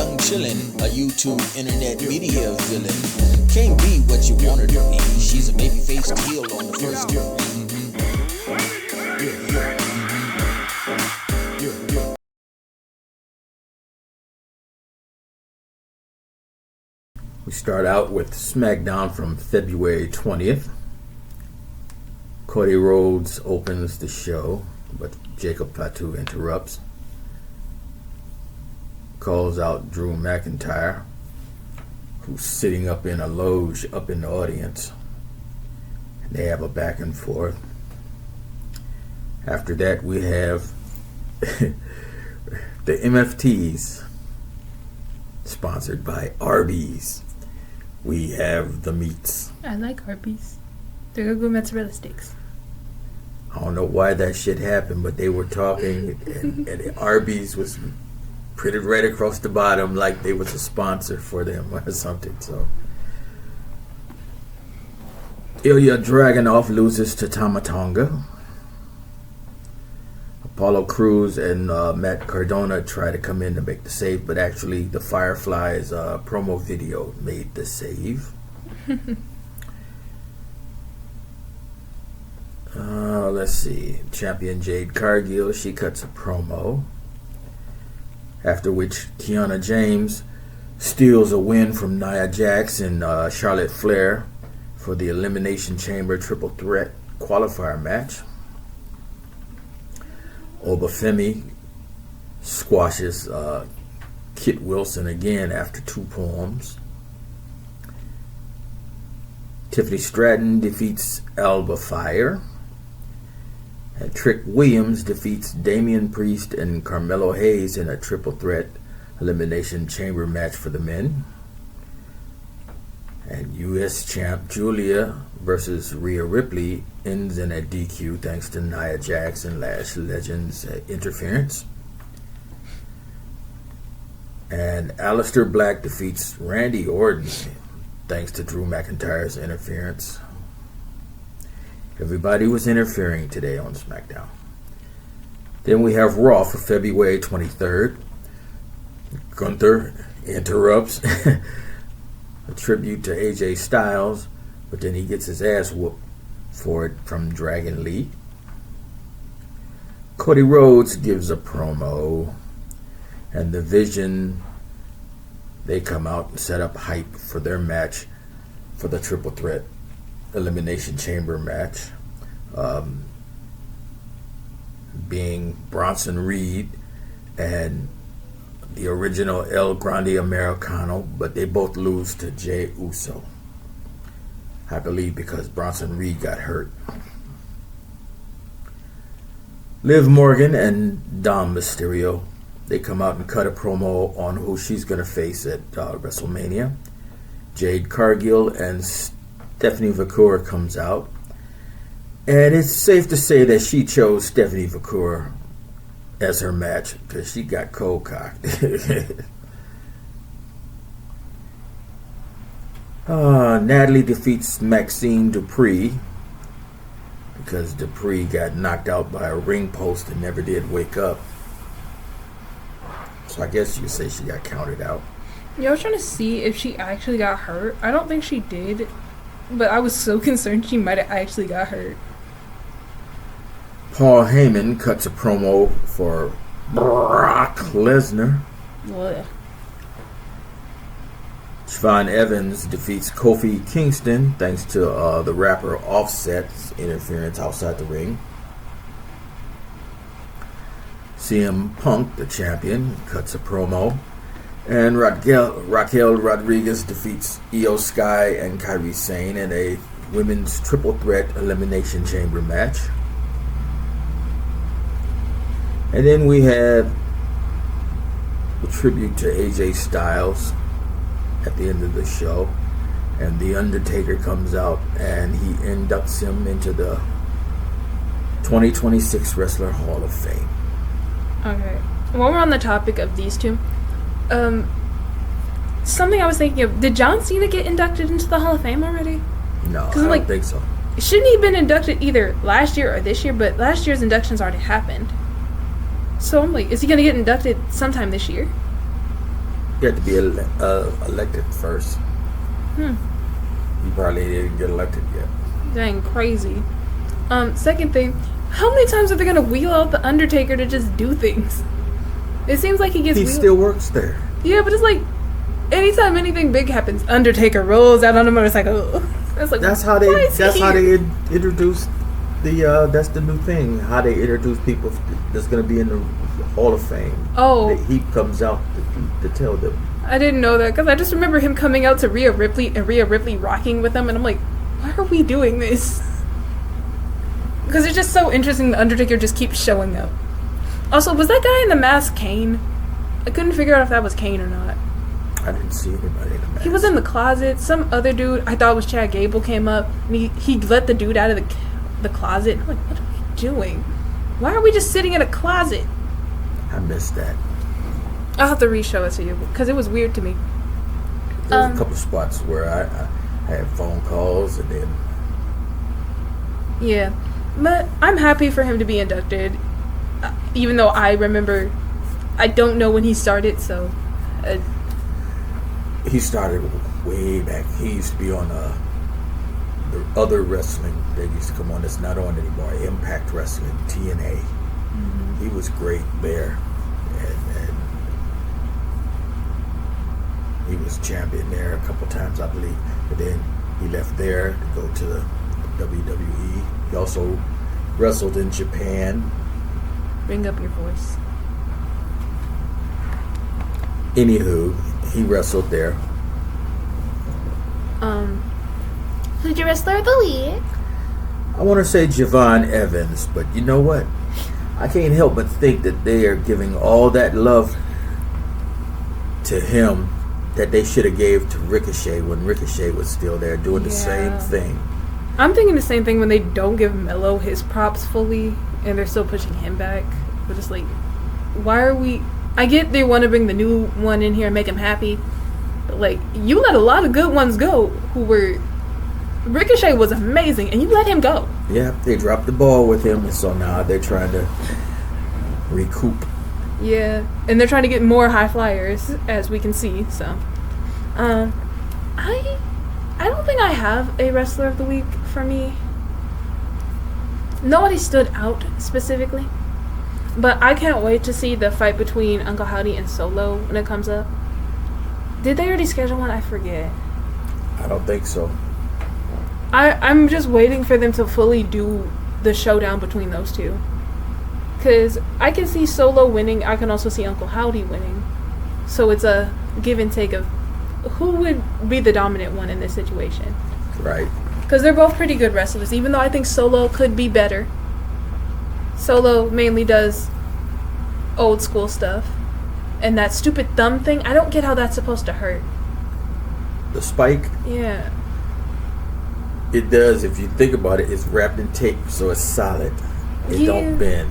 young chillin', a YouTube internet media villain. Can't be what you want her to be. She's a baby-faced heel on the first degree. We start out with SmackDown from February 20th. Cody Rhodes opens the show, but Jacob Fatu interrupts. Calls out Drew McIntyre, who's sitting up in a loge up in the audience. And they have a back and forth. After that, we have the MFTs, sponsored by Arby's. We have the meats. I like Arby's. They're good mozzarella sticks. I don't know why that shit happened, but they were talking, and Arby's was printed right across the bottom like they was a sponsor for them or something. So Ilya Dragunov loses to Tama Tonga. Apollo Crews and Matt Cardona try to come in to make the save, but actually the Fireflies promo video made the save. Let's see. Champion Jade Cargill, she cuts a promo. After which Kiana James steals a win from Nia Jax and Charlotte Flair for the Elimination Chamber Triple Threat qualifier match. Obafemi squashes Kit Wilson again after 2 poems. Tiffany Stratton defeats Alba Fire. And Trick Williams defeats Damian Priest and Carmelo Hayes in a triple threat elimination chamber match for the men. And U.S. champ Julia versus Rhea Ripley ends in a DQ thanks to Nia Jax and Lash Legends interference. And Aleister Black defeats Randy Orton thanks to Drew McIntyre's interference. Everybody was interfering today on SmackDown. Then we have Raw for February 23rd. Gunther interrupts a tribute to AJ Styles, but then he gets his ass whooped for it from Dragon Lee. Cody Rhodes gives a promo, and the Vision, they come out and set up hype for their match for the triple threat elimination chamber match, being Bronson Reed and the original El Grande Americano, but they both lose to Jey Uso, I believe because Bronson Reed got hurt. Liv Morgan and Dom Mysterio, they come out and cut a promo on who she's going to face at WrestleMania. Jade Cargill and Stephanie McCool comes out, and it's safe to say that she chose Stephanie McCool as her match because she got cold cocked. Natalie defeats Maxine Dupree because Dupree got knocked out by a ring post and never did wake up. So I guess you could say she got counted out. Yeah, I was trying to see if she actually got hurt. I don't think she did, but I was so concerned she might have actually got hurt. Paul Heyman cuts a promo for Brock Lesnar. Ugh. Siobhan Evans defeats Kofi Kingston thanks to the rapper Offset's interference outside the ring. CM Punk, the champion, cuts a promo. And Raquel Rodriguez defeats Io Sky and Kairi Sane in a women's triple threat elimination chamber match. And then we have a tribute to AJ Styles at the end of the show. And The Undertaker comes out and he inducts him into the 2026 Wrestler Hall of Fame. Okay. While we're on the topic of these two, something I was thinking of, did John Cena get inducted into the Hall of Fame already? No, I don't think so. Shouldn't he have been inducted either last year or this year? But last year's inductions already happened. So I'm like, is he going to get inducted sometime this year? You have to be elected first. You probably didn't get elected yet. Dang, crazy. Second thing, how many times are they gonna wheel out the Undertaker to just do things? It seems like he gets. He still works there. Yeah, but it's like anytime anything big happens, Undertaker rolls out on a motorcycle. It's like That's how they introduce the. That's the new thing. How they introduce people that's gonna be in the Hall of Fame. Oh, He comes out to tell them. I didn't know that because I just remember him coming out to Rhea Ripley and Rhea Ripley rocking with them, and I'm like, why are we doing this? Because it's just so interesting. The Undertaker just keeps showing up. Also, was that guy in the mask Kane? I couldn't figure out if that was Kane or not. I didn't see anybody in the mask. He was in the closet. Some other dude I thought was Chad Gable came up. And he let the dude out of the closet. I'm like, what are we doing? Why are we just sitting in a closet? I missed that. I'll have to re-show it to you because it was weird to me. There was a couple spots where I had phone calls and then. Yeah, but I'm happy for him to be inducted. Even though I don't know when he started, so. He started way back. He used to be on the other wrestling that used to come on that's not on anymore. Impact Wrestling, TNA. He was great there. And he was champion there a couple times, I believe. But then he left there to go to the WWE. He also wrestled in Japan. Bring up your voice. Anywho, he wrestled there. Who's your wrestler of the week? I want to say Javon Evans, but you know what? I can't help but think that they are giving all that love to him that they should have gave to Ricochet when Ricochet was still there doing the same thing. I'm thinking the same thing when they don't give Melo his props fully and they're still pushing him back. We're just like, why are we... I get they want to bring the new one in here and make him happy, but like, you let a lot of good ones go who were... Ricochet was amazing and you let him go. Yeah, they dropped the ball with him, and so now they're trying to recoup. Yeah, and they're trying to get more high flyers, as we can see. So, I don't think I have a wrestler of the week for me. Nobody stood out specifically, but I can't wait to see the fight between Uncle Howdy and Solo when it comes up. Did they already schedule one? I forget. I don't think so. I'm just waiting for them to fully do the showdown between those two. Because I can see Solo winning. I can also see Uncle Howdy winning. So it's a give and take of who would be the dominant one in this situation. Right. Because they're both pretty good wrestlers. Even though I think Solo could be better. Solo mainly does old school stuff. And that stupid thumb thing, I don't get how that's supposed to hurt. The spike? Yeah. It does. If you think about it, it's wrapped in tape, so it's solid. It don't bend.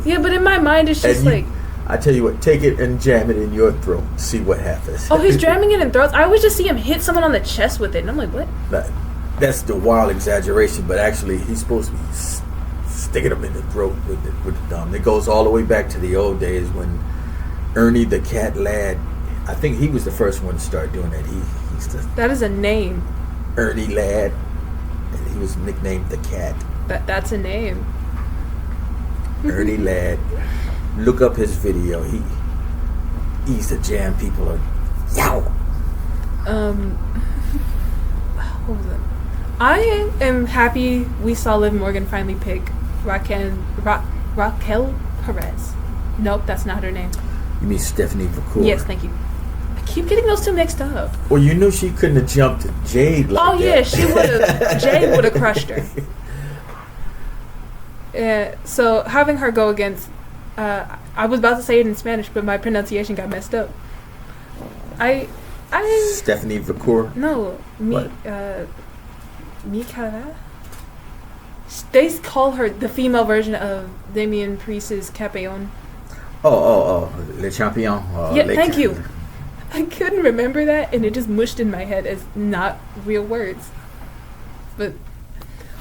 Yeah, but in my mind, it's just like... I tell you what, take it and jam it in your throat. See what happens. Oh, he's jamming it in throats? I always just see him hit someone on the chest with it, and I'm like, what? That's the wild exaggeration, but actually, he's supposed to be sticking them in the throat with the thumb. It goes all the way back to the old days when Ernie the Cat Ladd, I think he was the first one to start doing that. That is a name. Ernie Ladd. He was nicknamed the Cat. That's a name. Ernie Ladd. Look up his video. He used to jam people. Yow. What was it? I am happy we saw Liv Morgan finally pick Raquel Perez. Nope, that's not her name. You mean Stephanie McCool? Yes, thank you. I keep getting those two mixed up. Well, you knew she couldn't have jumped Jade like that. Yeah, she would have. Jade would have crushed her. So having her go against, I was about to say it in Spanish, but my pronunciation got messed up. Stephanie McCool? No, Mikara. They call her the female version of Damian Priest's Capeon. Oh, Le Champion. Yeah, thank you. I couldn't remember that, and it just mushed in my head as not real words. But,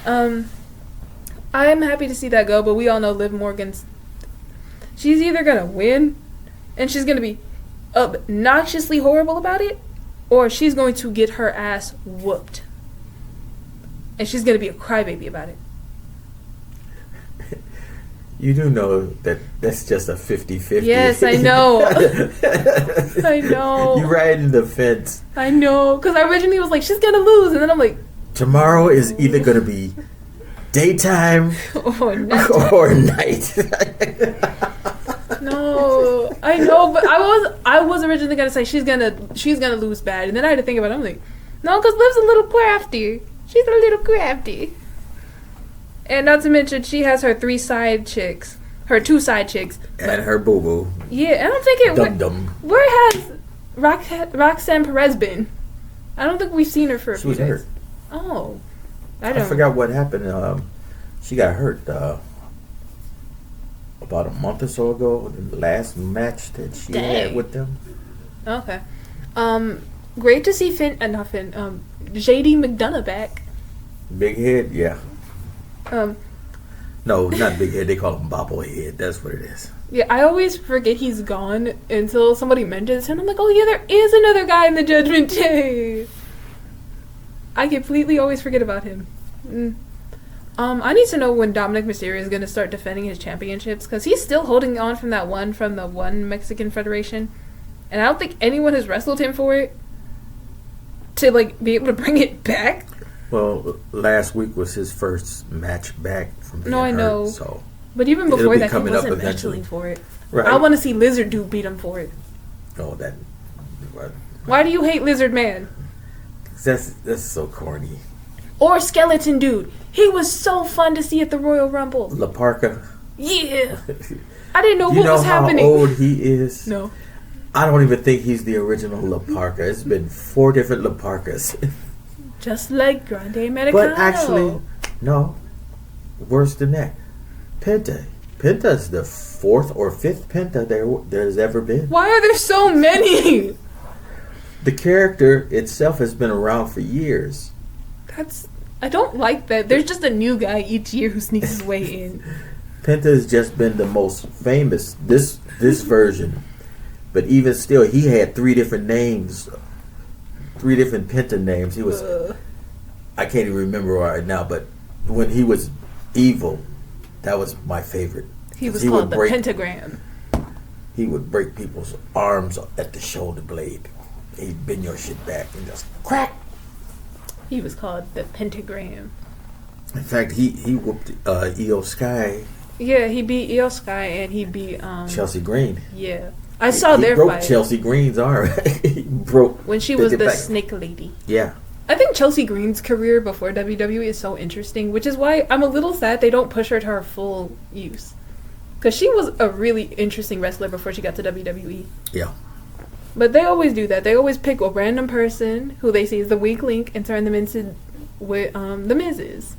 I'm happy to see that go, but we all know Liv Morgan's... She's either gonna win, and she's gonna be obnoxiously horrible about it, or she's going to get her ass whooped. And she's going to be a crybaby about it. You do know that that's just a 50-50. Yes, I know. I know. You riding the fence. I know. Because I originally was like, she's going to lose. And then I'm like... Tomorrow is either going to be daytime or night. Or night. No. I know, but I was originally going to say she's gonna lose bad. And then I had to think about it. I'm like, no, because Liv's a little crafty. She's a little crafty. And not to mention, she has her 2 side chicks. And her boo-boo. Yeah, and I'm thinking, Dum-dum. where has Roxanne Perez been? I don't think we've seen her for a few days. She was hurt. Oh. I forgot what happened. She got hurt about a month or so ago. The last match that she had with them. Okay. Great to see JD McDonough back. Big head, yeah. No, not big head. They call him bobblehead. That's what it is. Yeah, I always forget he's gone until somebody mentions him. I'm like, oh yeah, there is another guy in the Judgment Day. I completely always forget about him. I need to know when Dominic Mysterio is going to start defending his championships, because he's still holding on from the one Mexican Federation, and I don't think anyone has wrestled him for it to be able to bring it back. Well, last week was his first match back from being hurt. No, I know. So but even before that, he wasn't wrestling for it. Right. I want to see Lizard Dude beat him for it. Oh, that. Why do you hate Lizard Man? That's so corny. Or Skeleton Dude. He was so fun to see at the Royal Rumble. La Parka. Yeah. I didn't know what was happening. You know how old he is? No. I don't even think he's the original La Parka. It's been 4 different La Parkas. Just like Grande Americano. But actually, no. Worse than that. Penta. Penta's the 4th or 5th Penta there's ever been. Why are there so many? The character itself has been around for years. I don't like that. There's just a new guy each year who sneaks his way in. Penta has just been the most famous, this version. But even still, he had 3 different names. 3 different Penta names. He was... I can't even remember right now, but when he was evil, that was my favorite. He was called the Pentagram. He would break people's arms at the shoulder blade. He'd bend your shit back and just crack. He was called the Pentagram. In fact, he whooped Io Sky. Yeah, he beat Io Sky and he beat Chelsea Green. Yeah, I saw their fight. He broke Chelsea Green's arm. He broke when she was the Snake Lady. Yeah. I think Chelsea Green's career before WWE is so interesting, which is why I'm a little sad they don't push her to her full use. Because she was a really interesting wrestler before she got to WWE. Yeah. But they always do that. They always pick a random person who they see is the weak link and turn them into the Miz's.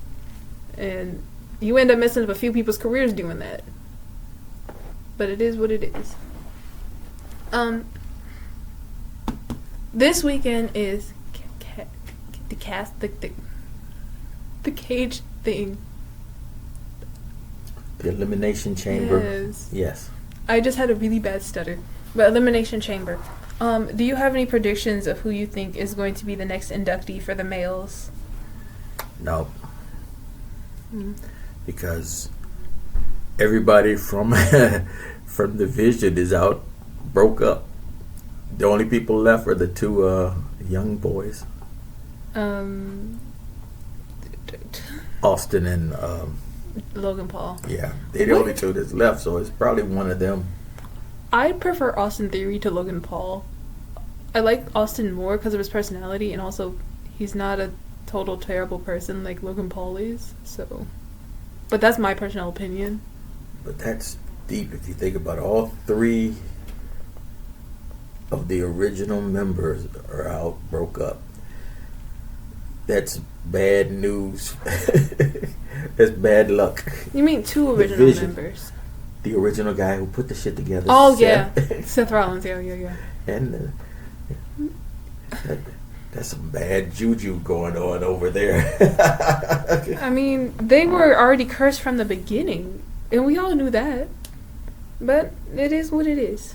And you end up messing up a few people's careers doing that. But it is what it is. This weekend is the cage thing. The Elimination Chamber. Yes. I just had a really bad stutter. But Elimination Chamber. Do you have any predictions of who you think is going to be the next inductee for the males? No. Because everybody from from the Vision is out, broke up. The only people left are the 2 young boys. Austin and Logan Paul. Yeah, they're the only 2 that's left, so it's probably one of them. I prefer Austin Theory to Logan Paul. I like Austin more because of his personality, and also he's not a total terrible person like Logan Paul is. So, but that's my personal opinion. But that's deep if you think about it. All 3 of the original members are out, broke up. That's bad news. That's bad luck. You mean 2 original members? The original guy who put the shit together. Oh, yeah. Seth Rollins, yeah. And that's some bad juju going on over there. I mean, they were already cursed from the beginning, and we all knew that. But it is what it is.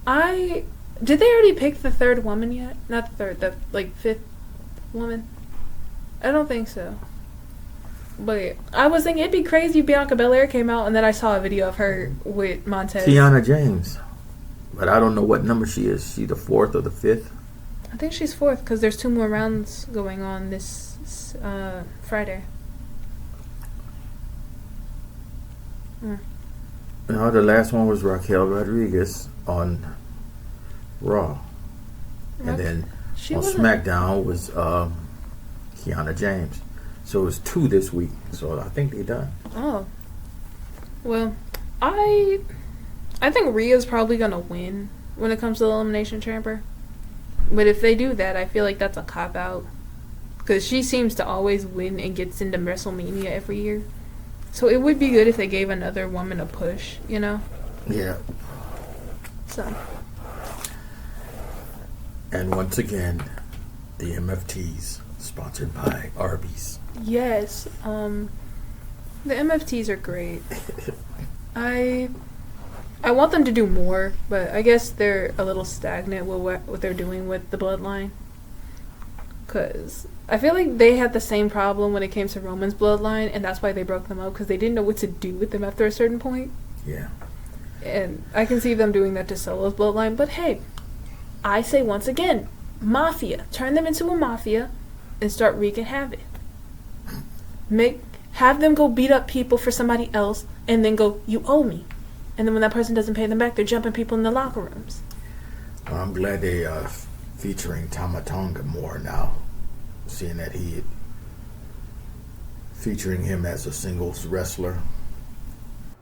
I Did they already pick the third woman yet? Not the third, the fifth woman. I don't think so. But I was thinking it'd be crazy if Bianca Belair came out and then I saw a video of her with Montez. Kiana James. But I don't know what number she is. She the 4th or the 5th? I think she's 4th because there's 2 more rounds going on this Friday. No, the last one was Raquel Rodriguez on Raw. And then on SmackDown was Kiana James. So it was 2 this week. So I think they're done. Oh. Well, I think Rhea's probably going to win when it comes to the Elimination Chamber. But if they do that, I feel like that's a cop-out. Because she seems to always win and gets into WrestleMania every year. So it would be good if they gave another woman a push, you know? Yeah. So. And once again, the MFTs, sponsored by Arby's. Yes. The MFTs are great. I want them to do more, but I guess they're a little stagnant with what they're doing with the bloodline. Because I feel like they had the same problem when it came to Roman's bloodline, and that's why they broke them up, because they didn't know what to do with them after a certain point. Yeah. And I can see them doing that to Solo's bloodline, but hey, I say once again, mafia. Turn them into a mafia and start wreaking havoc. Have them go beat up people for somebody else, and then go, you owe me. And then when that person doesn't pay them back, they're jumping people in the locker rooms. Well, I'm glad they are featuring Tama Tonga more now, seeing that featuring him as a singles wrestler.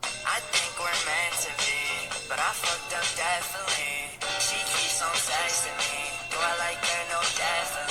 I think we're meant to be, but I fucked up definitely. She keeps on texting me, do I like her? No, definitely.